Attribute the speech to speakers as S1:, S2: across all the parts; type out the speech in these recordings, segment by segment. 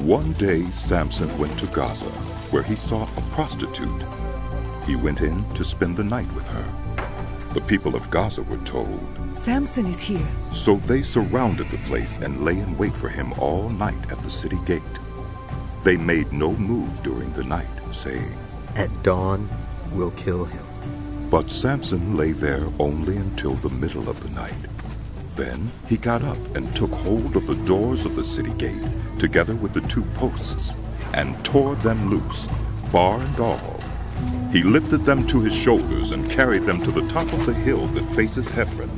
S1: One day, Samson went to Gaza, where he saw a prostitute. He went in to spend the night with her. The people of Gaza were told,
S2: "Samson is here."
S1: So they surrounded the place and lay in wait for him all night at the city gate. They made no move during the night, saying,
S3: "At dawn, we'll kill him."
S1: But Samson lay there only until the middle of the night. Then he got up and took hold of the doors of the city gate, together with the 2 posts, and tore them loose, bar and all. He lifted them to his shoulders and carried them to the top of the hill that faces Hebron.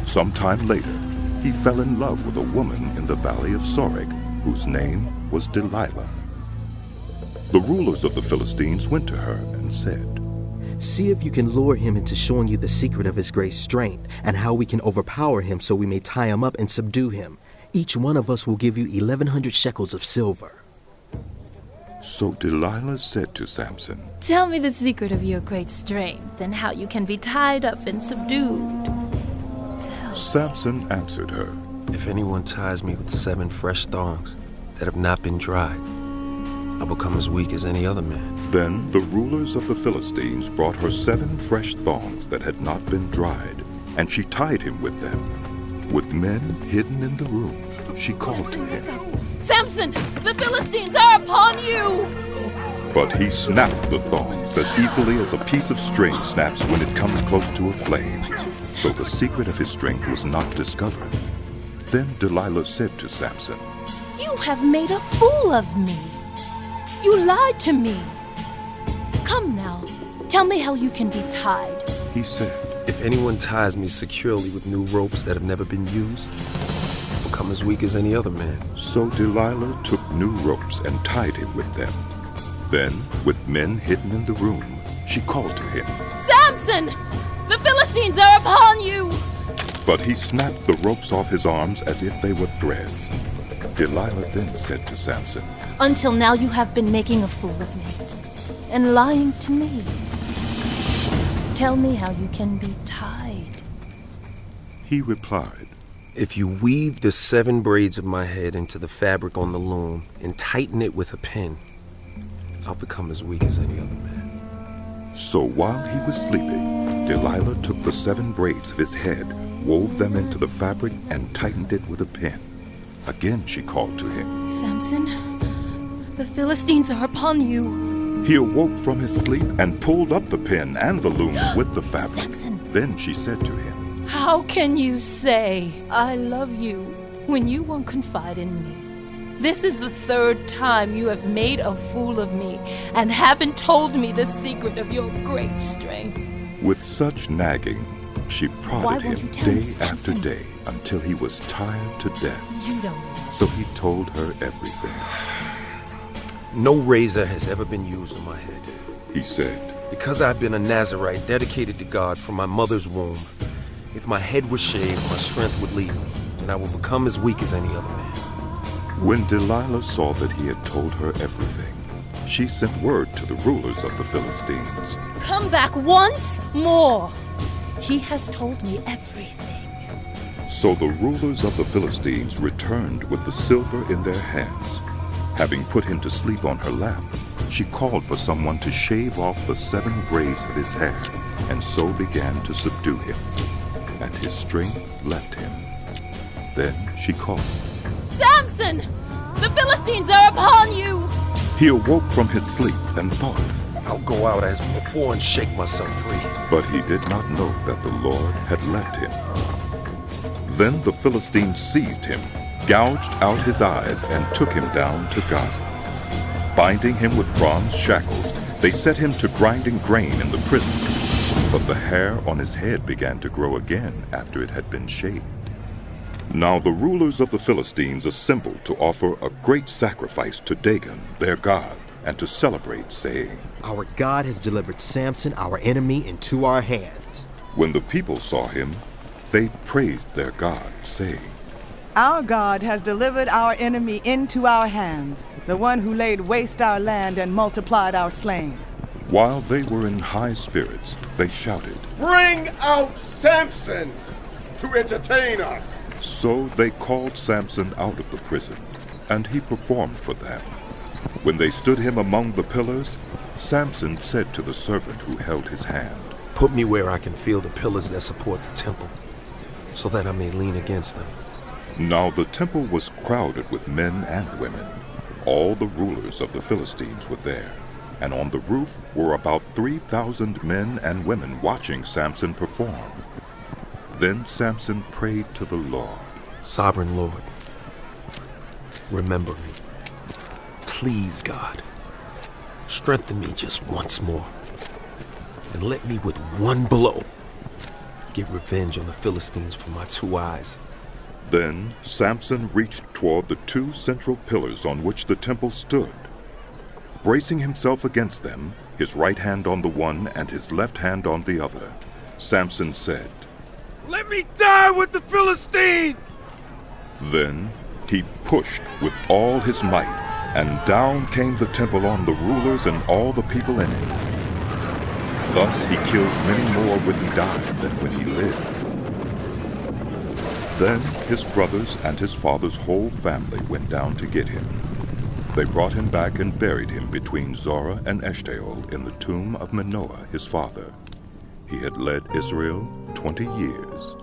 S1: Some time later, he fell in love with a woman in the valley of Sorek, whose name was Delilah. The rulers of the Philistines went to her and said,
S3: "See if you can lure him into showing you the secret of his great strength and how we can overpower him so we may tie him up and subdue him. Each one of us will give you 1,100 shekels of silver."
S1: So Delilah said to Samson,
S4: "Tell me the secret of your great strength and how you can be tied up and subdued."
S1: Samson answered her,
S5: "If anyone ties me with 7 fresh thongs that have not been dried, I'll become as weak as any other man."
S1: Then the rulers of the Philistines brought her 7 fresh thongs that had not been dried, and she tied him with them. With men hidden in the room, she called to him.
S4: "Samson, the Philistines are upon you!"
S1: But he snapped the thongs as easily as a piece of string snaps when it comes close to a flame. So the secret of his strength was not discovered. Then Delilah said to Samson,
S4: "You have made a fool of me. You lied to me. Come now, tell me how you can be tied."
S1: He said,
S5: "If anyone ties me securely with new ropes that have never been used, I'll become as weak as any other man."
S1: So Delilah took new ropes and tied him with them. Then, with men hidden in the room, she called to him,
S4: "Samson, the Philistines are upon you!"
S1: But he snapped the ropes off his arms as if they were threads. Delilah then said to Samson,
S4: "Until now you have been making a fool of me and lying to me. Tell me how you can be tied."
S1: He replied,
S5: "If you weave the 7 braids of my head into the fabric on the loom and tighten it with a pin, I'll become as weak as any other man."
S1: So while he was sleeping, Delilah took the 7 braids of his head, wove them into the fabric, and tightened it with a pin. Again she called to him.
S4: "Samson, the Philistines are upon you."
S1: He awoke from his sleep and pulled up the pin and the loom with the fabric.
S4: Samson.
S1: Then she said to him,
S4: "How can you say, 'I love you,' when you won't confide in me? This is the 3rd time you have made a fool of me and haven't told me the secret of your great strength."
S1: With such nagging, she
S4: Why
S1: prodded
S4: won't
S1: him
S4: you tell me,
S1: day after
S4: Samson?
S1: day until he was tired to death.
S4: You don't know.
S1: So he told her everything.
S5: "No razor has ever been used on my head.
S1: He said,
S5: Because I've been a Nazirite dedicated to God from my mother's womb, if my head was shaved, my strength would leave me, and I will become as weak as any other man."
S1: When Delilah saw that he had told her everything, she sent word to the rulers of the Philistines.
S4: "Come back once more. He has told me everything."
S1: So the rulers of the Philistines returned with the silver in their hands. Having put him to sleep on her lap, she called for someone to shave off the 7 braids of his hair, and so began to subdue him, and his strength left him. Then she called,
S4: "Samson, the Philistines are upon you!"
S1: He awoke from his sleep and thought,
S5: "I'll go out as before and shake myself free."
S1: but he did not know that the Lord had left him. Then the Philistines seized him, gouged out his eyes, and took him down to Gaza. Binding him with bronze shackles, they set him to grinding grain in the prison. But the hair on his head began to grow again after it had been shaved. Now the rulers of the Philistines assembled to offer a great sacrifice to Dagon, their god, and to celebrate, saying,
S3: "Our God has delivered Samson, our enemy, into our hands."
S1: When the people saw him, they praised their God, saying,
S2: "Our God has delivered our enemy into our hands, the one who laid waste our land and multiplied our slain."
S1: While they were in high spirits, they shouted.
S6: "Bring out Samson to entertain us!"
S1: So they called Samson out of the prison. and he performed for them. When they stood him among the pillars, Samson said to the servant who held his hand,
S5: "Put me where I can feel the pillars that support the temple, so that I may lean against them."
S1: Now the temple was crowded with men and women. All the rulers of the Philistines were there, and on the roof were about 3,000 men and women watching Samson perform. Then Samson prayed to the Lord.
S5: "Sovereign Lord, remember me. Please, God, strengthen me just once more, and let me with one blow get revenge on the Philistines for my 2 eyes."
S1: Then Samson reached toward the 2 central pillars on which the temple stood. Bracing himself against them, his right hand on the one and his left hand on the other, Samson said,
S6: Let me die with the Philistines!
S1: Then he pushed with all his might, and down came the temple on the rulers and all the people in it. Thus he killed many more when he died than when he lived. Then his brothers and his father's whole family went down to get him. They brought him back and buried him between Zorah and Eshtaol in the tomb of Manoah his father. He had led Israel 20 years.